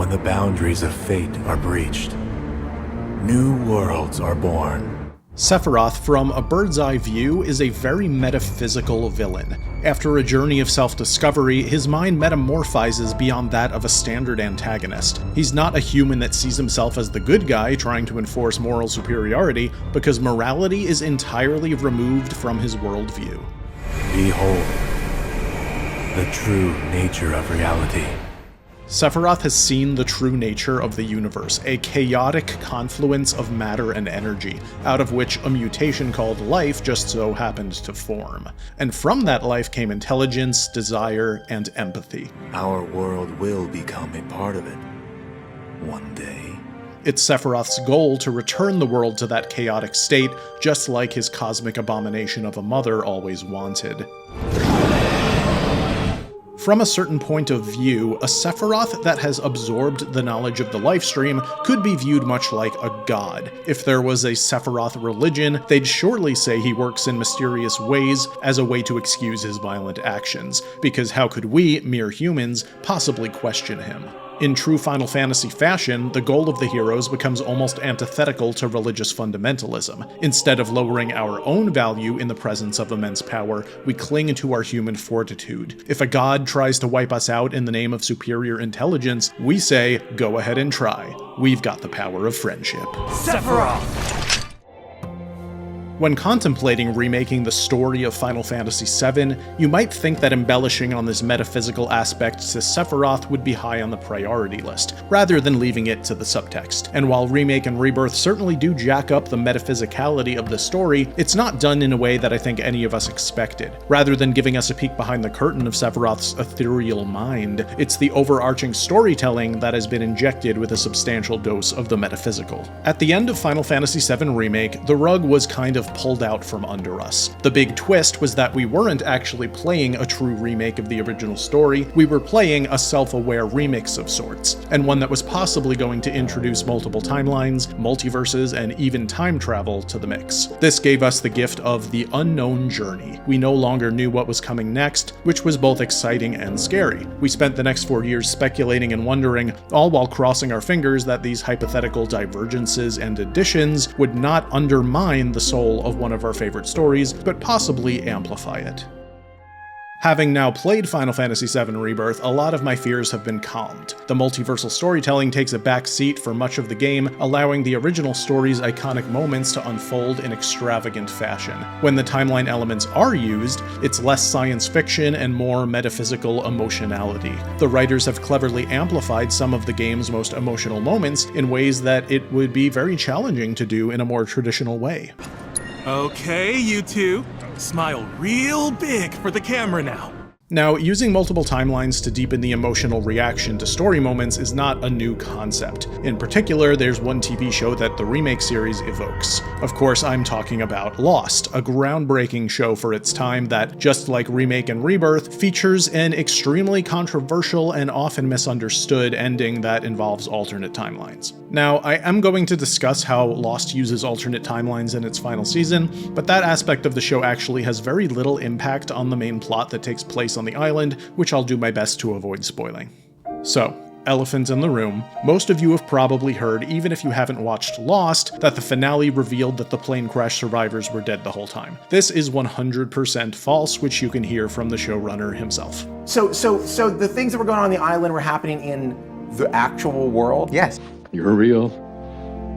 when the boundaries of fate are breached, new worlds are born. Sephiroth, from a bird's eye view, is a very metaphysical villain. After a journey of self-discovery, his mind metamorphizes beyond that of a standard antagonist. He's not a human that sees himself as the good guy trying to enforce moral superiority, because morality is entirely removed from his worldview. Behold, the true nature of reality. Sephiroth has seen the true nature of the universe, a chaotic confluence of matter and energy, out of which a mutation called life just so happened to form. And from that life came intelligence, desire, and empathy. Our world will become a part of it one day. It's Sephiroth's goal to return the world to that chaotic state, just like his cosmic abomination of a mother always wanted. From a certain point of view, a Sephiroth that has absorbed the knowledge of the lifestream could be viewed much like a god. If there was a Sephiroth religion, they'd surely say he works in mysterious ways as a way to excuse his violent actions, because how could we, mere humans, possibly question him? In true Final Fantasy fashion, the goal of the heroes becomes almost antithetical to religious fundamentalism. Instead of lowering our own value in the presence of immense power, we cling to our human fortitude. If a god tries to wipe us out in the name of superior intelligence, we say, go ahead and try. We've got the power of friendship. Sephiroth! When contemplating remaking the story of Final Fantasy VII, you might think that embellishing on this metaphysical aspect to Sephiroth would be high on the priority list, rather than leaving it to the subtext. And while Remake and Rebirth certainly do jack up the metaphysicality of the story, it's not done in a way that I think any of us expected. Rather than giving us a peek behind the curtain of Sephiroth's ethereal mind, it's the overarching storytelling that has been injected with a substantial dose of the metaphysical. At the end of Final Fantasy VII Remake, the rug was kind of pulled out from under us. The big twist was that we weren't actually playing a true remake of the original story, we were playing a self-aware remix of sorts, and one that was possibly going to introduce multiple timelines, multiverses, and even time travel to the mix. This gave us the gift of the unknown journey. We no longer knew what was coming next, which was both exciting and scary. We spent the next 4 years speculating and wondering, all while crossing our fingers that these hypothetical divergences and additions would not undermine the soul of one of our favorite stories, but possibly amplify it. Having now played Final Fantasy VII Rebirth, a lot of my fears have been calmed. The multiversal storytelling takes a back seat for much of the game, allowing the original story's iconic moments to unfold in extravagant fashion. When the timeline elements are used, it's less science fiction and more metaphysical emotionality. The writers have cleverly amplified some of the game's most emotional moments in ways that it would be very challenging to do in a more traditional way. Okay, you two. Smile real big for the camera now. Now, using multiple timelines to deepen the emotional reaction to story moments is not a new concept. In particular, there's one TV show that the remake series evokes. Of course, I'm talking about Lost, a groundbreaking show for its time that, just like Remake and Rebirth, features an extremely controversial and often misunderstood ending that involves alternate timelines. Now, I am going to discuss how Lost uses alternate timelines in its final season, but that aspect of the show actually has very little impact on the main plot that takes place on the island, which I'll do my best to avoid spoiling. So, elephant in the room, most of you have probably heard, even if you haven't watched Lost, that the finale revealed that the plane crash survivors were dead the whole time. This is 100% false, which you can hear from the showrunner himself. So the things that were going on the island were happening in the actual world? Yes. You're real.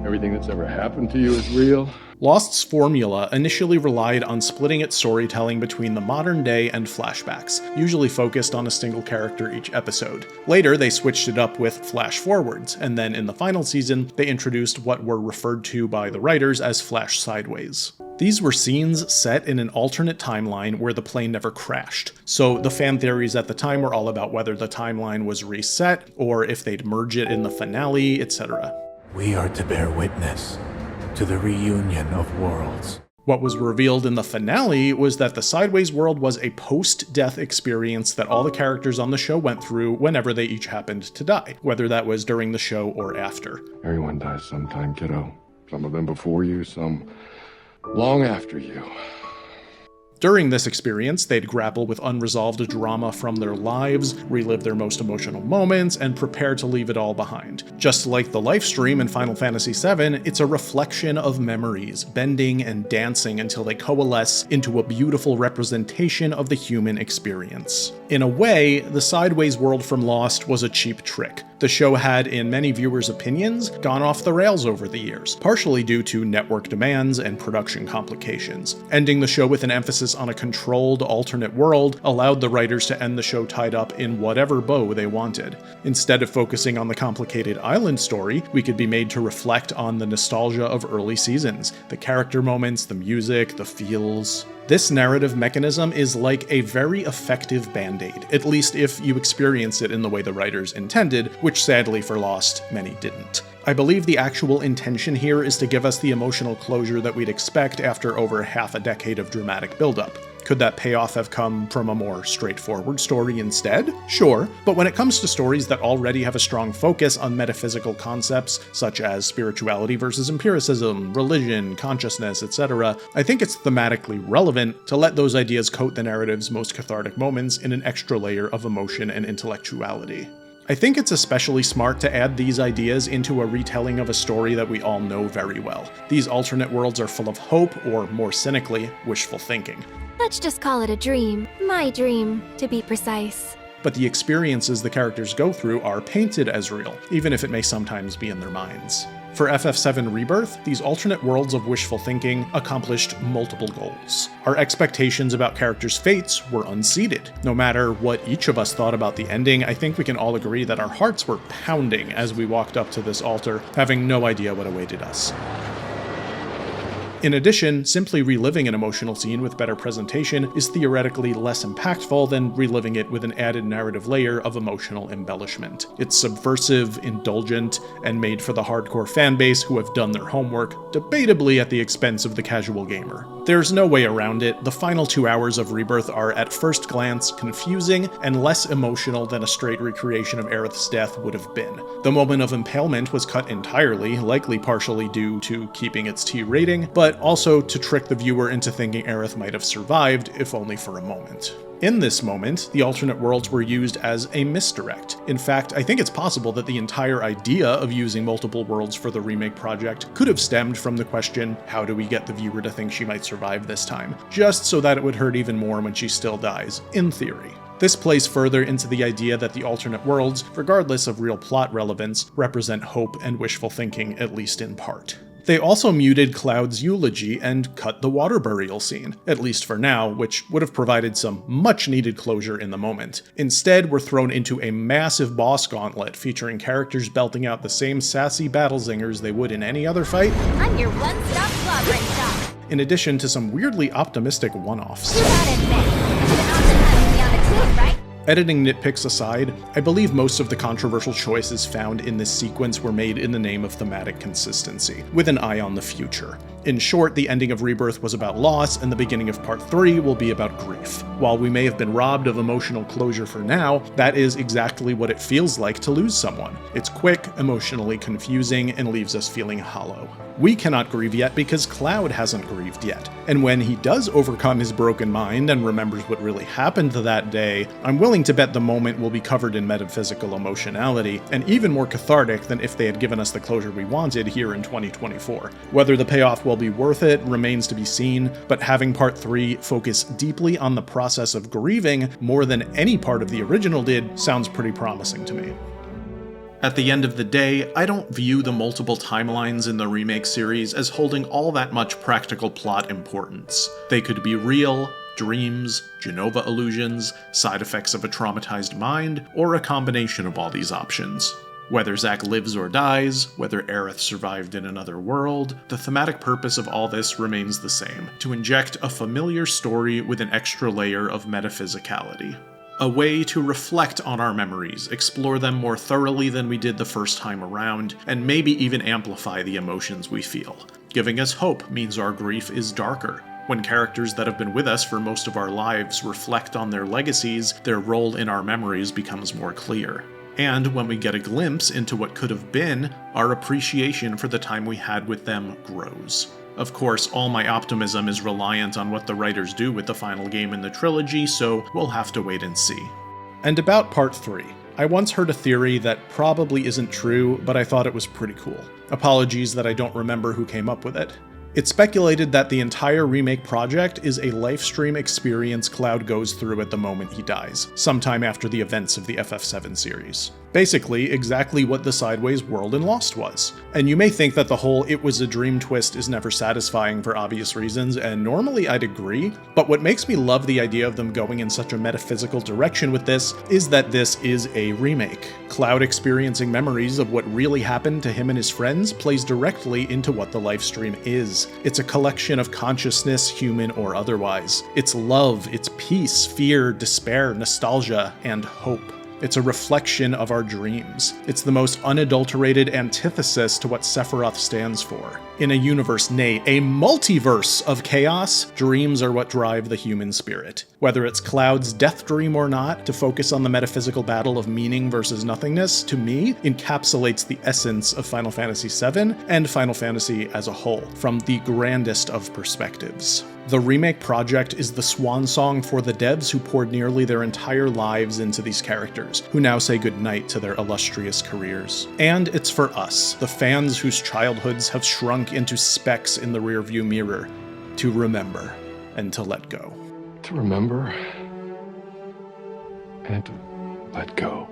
Everything that's ever happened to you is real. Lost's formula initially relied on splitting its storytelling between the modern day and flashbacks, usually focused on a single character each episode. Later, they switched it up with flash forwards, and then in the final season, they introduced what were referred to by the writers as flash sideways. These were scenes set in an alternate timeline where the plane never crashed, so the fan theories at the time were all about whether the timeline was reset, or if they'd merge it in the finale, etc. We are to bear witness to the reunion of worlds. What was revealed in the finale was that the Sideways world was a post-death experience that all the characters on the show went through whenever they each happened to die, whether that was during the show or after. Everyone dies sometime, kiddo. Some of them before you, some long after you. During this experience, they'd grapple with unresolved drama from their lives, relive their most emotional moments, and prepare to leave it all behind. Just like the life stream in Final Fantasy VII, it's a reflection of memories, bending and dancing until they coalesce into a beautiful representation of the human experience. In a way, the Sideways world from Lost was a cheap trick. The show had, in many viewers' opinions, gone off the rails over the years, partially due to network demands and production complications. Ending the show with an emphasis on a controlled alternate world allowed the writers to end the show tied up in whatever bow they wanted. Instead of focusing on the complicated island story, we could be made to reflect on the nostalgia of early seasons, the character moments, the music, the feels. This narrative mechanism is like a very effective band-aid, at least if you experience it in the way the writers intended, which sadly for Lost, many didn't. I believe the actual intention here is to give us the emotional closure that we'd expect after over half a decade of dramatic buildup. Could that payoff have come from a more straightforward story instead? Sure, but when it comes to stories that already have a strong focus on metaphysical concepts such as spirituality versus empiricism, religion, consciousness, etc., I think it's thematically relevant to let those ideas coat the narrative's most cathartic moments in an extra layer of emotion and intellectuality. I think it's especially smart to add these ideas into a retelling of a story that we all know very well. These alternate worlds are full of hope, or more cynically, wishful thinking. Let's just call it a dream. My dream, to be precise. But the experiences the characters go through are painted as real, even if it may sometimes be in their minds. For FF7 Rebirth, these alternate worlds of wishful thinking accomplished multiple goals. Our expectations about characters' fates were unseated. No matter what each of us thought about the ending, I think we can all agree that our hearts were pounding as we walked up to this altar, having no idea what awaited us. In addition, simply reliving an emotional scene with better presentation is theoretically less impactful than reliving it with an added narrative layer of emotional embellishment. It's subversive, indulgent, and made for the hardcore fanbase who have done their homework, debatably at the expense of the casual gamer. There's no way around it, the final 2 hours of Rebirth are at first glance confusing and less emotional than a straight recreation of Aerith's death would have been. The moment of impalement was cut entirely, likely partially due to keeping its T rating, but also to trick the viewer into thinking Aerith might have survived, if only for a moment. In this moment, the alternate worlds were used as a misdirect. In fact, I think it's possible that the entire idea of using multiple worlds for the remake project could have stemmed from the question, how do we get the viewer to think she might survive this time? Just so that it would hurt even more when she still dies, in theory. This plays further into the idea that the alternate worlds, regardless of real plot relevance, represent hope and wishful thinking, at least in part. They also muted Cloud's eulogy and cut the water burial scene, at least for now, which would have provided some much-needed closure in the moment. Instead, we're thrown into a massive boss gauntlet featuring characters belting out the same sassy battle zingers they would in any other fight. I'm your one-stop clobbering shop. In addition to some weirdly optimistic one-offs. You gotta admit, it's an awesome having me on the team, right? Editing nitpicks aside, I believe most of the controversial choices found in this sequence were made in the name of thematic consistency, with an eye on the future. In short, the ending of Rebirth was about loss, and the beginning of Part 3 will be about grief. While we may have been robbed of emotional closure for now, that is exactly what it feels like to lose someone. It's quick, emotionally confusing, and leaves us feeling hollow. We cannot grieve yet because Cloud hasn't grieved yet, and when he does overcome his broken mind and remembers what really happened that day, I'm willing to bet the moment will be covered in metaphysical emotionality, and even more cathartic than if they had given us the closure we wanted here in 2024. Whether the payoff will be worth it remains to be seen, but having Part 3 focus deeply on the process of grieving more than any part of the original did sounds pretty promising to me. At the end of the day, I don't view the multiple timelines in the remake series as holding all that much practical plot importance. They could be real, dreams, Genova illusions, side effects of a traumatized mind, or a combination of all these options. Whether Zack lives or dies, whether Aerith survived in another world, the thematic purpose of all this remains the same: to inject a familiar story with an extra layer of metaphysicality. A way to reflect on our memories, explore them more thoroughly than we did the first time around, and maybe even amplify the emotions we feel. Giving us hope means our grief is darker. When characters that have been with us for most of our lives reflect on their legacies, their role in our memories becomes more clear. And when we get a glimpse into what could have been, our appreciation for the time we had with them grows. Of course, all my optimism is reliant on what the writers do with the final game in the trilogy, so we'll have to wait and see. And about Part 3. I once heard a theory that probably isn't true, but I thought it was pretty cool. Apologies that I don't remember who came up with it. It's speculated that the entire remake project is a live stream experience Cloud goes through at the moment he dies, sometime after the events of the FF7 series. Basically, exactly what the Sideways world in Lost was. And you may think that the whole "it was a dream" twist is never satisfying for obvious reasons, and normally I'd agree, but what makes me love the idea of them going in such a metaphysical direction with this is that this is a remake. Cloud experiencing memories of what really happened to him and his friends plays directly into what the live stream is. It's a collection of consciousness, human or otherwise. It's love, it's peace, fear, despair, nostalgia, and hope. It's a reflection of our dreams. It's the most unadulterated antithesis to what Sephiroth stands for. In a universe, nay, a multiverse of chaos, dreams are what drive the human spirit. Whether it's Cloud's death dream or not, to focus on the metaphysical battle of meaning versus nothingness, to me, encapsulates the essence of Final Fantasy VII and Final Fantasy as a whole, from the grandest of perspectives. The remake project is the swan song for the devs who poured nearly their entire lives into these characters, who now say goodnight to their illustrious careers. And it's for us, the fans whose childhoods have shrunk into specks in the rearview mirror, to remember and to let go. To remember and to let go.